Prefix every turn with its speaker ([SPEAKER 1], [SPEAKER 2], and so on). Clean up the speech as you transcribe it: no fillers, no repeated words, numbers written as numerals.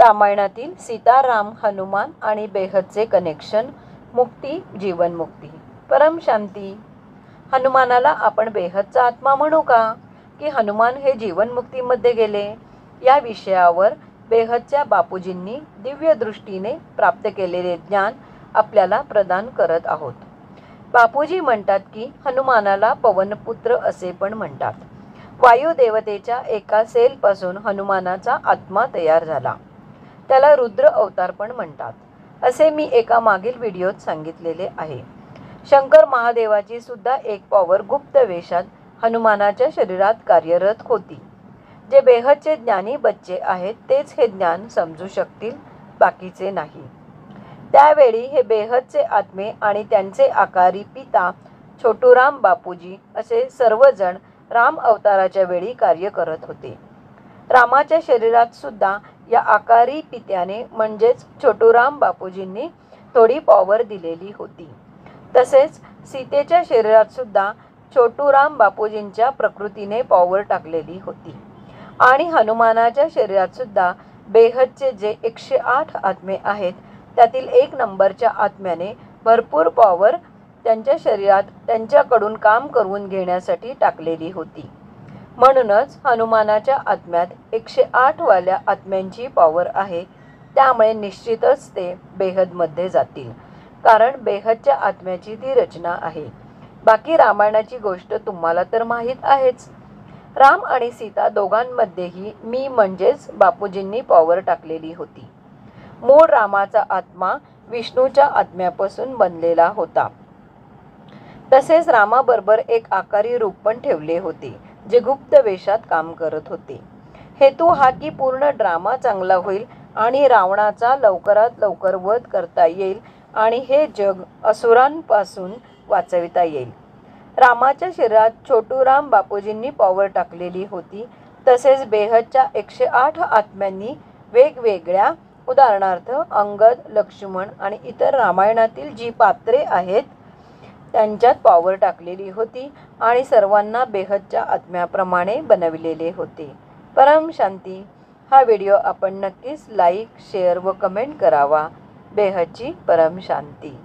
[SPEAKER 1] रामायणातील सीता, राम, हनुमान आणि बेहदचे कनेक्शन. मुक्ती, जीवनमुक्ती, परम शांती. हनुमानाला आपण बेहदचा आत्मा म्हणू का, की हनुमान हे जीवनमुक्तीमध्ये गेले? या विषयावर बेहदच्या बापूजींनी दिव्य दृष्टीने प्राप्त केलेले ज्ञान आपल्याला प्रदान करत आहोत. बापूजी म्हणतात की हनुमानाला पवनपुत्र असे पण म्हणतात. वायुदेवतेच्या एका सेलपासून हनुमानाचा आत्मा तयार झाला. त्याला रुद्र अवतार पण म्हणतात, असे मी एका मागील व्हिडिओत सांगितलेले आहे. शंकर महादेवाची सुद्धा एक पॉवर गुप्त वेशात हनुमानाच्या शरीरात कार्यरत होती. जे बेहदचे ज्ञानी बच्चे आहेत तेच हे ज्ञान समजू शकतील, बाकीचे नाही. त्यावेळी हे बेहदचे आत्मे आणि त्यांचे आकारी पिता छोटूराम बापूजी असे सर्वजण राम अवताराच्या वेळी कार्य करत होते. रामाच्या शरीरात सुद्धा या आकारी पित्याने म्हणजेच छोटूराम बापूजींनी थोडी पॉवर दिलेली होती. तसेच सीतेच्या शरीरात सुद्धा छोटूराम बापूजींच्या प्रकृतीने पॉवर टाकलेली होती. आणि हनुमानाच्या शरीरात सुद्धा बेहदचे जे 108 आत्मे आहेत त्यातील 1 नंबरच्या आत्म्याने भरपूर पॉवर त्यांच्या शरीरात त्यांच्याकडून काम करून घेण्यासाठी टाकलेली होती. म्हणूनच हनुमानाच्या आत्म्यात 108 वाल्या आत्म्यांची पॉवर आहे. त्यामुळे निश्चितच ते बेहदमध्ये जातील, कारण बेहदच्या आत्म्याची ती रचना आहे. बाकी रामायणाची गोष्ट तुम्हाला तर माहीत आहेच. राम आणि सीता दोघांमध्येही मी म्हणजेच बापूजींनी पॉवर टाकलेली होती. मूळ रामाचा आत्मा विष्णूच्या आत्म्यापासून बनलेला होता. तसेच रामाबरोबर एक आकारी रूप पण ठेवले होते, जे गुप्त वेशात काम करत होते. हेतू हा की पूर्ण ड्रामा चांगला होईल आणि रावणाचा लवकरात लवकर वध करता येईल आणि हे जग असुरांपासून वाचविता येईल. रामाच्या शरीरात छोटूराम बापूजींनी पॉवर टाकलेली होती. तसेच बेहदच्या 108 आत्म्यांनी वेगवेगळ्या, उदाहरणार्थ अंगद, लक्ष्मण आणि इतर रामायणातील जी पात्रे आहेत त्यांच्यात पॉवर टाकलेली होती आणि सर्वांना बेहदच्या आत्म्याप्रमाणे बनविलेले होते. परम शांती. हा व्हिडिओ आपण नक्कीच लाईक, शेअर व कमेंट करावा. बेहदची परम शांती.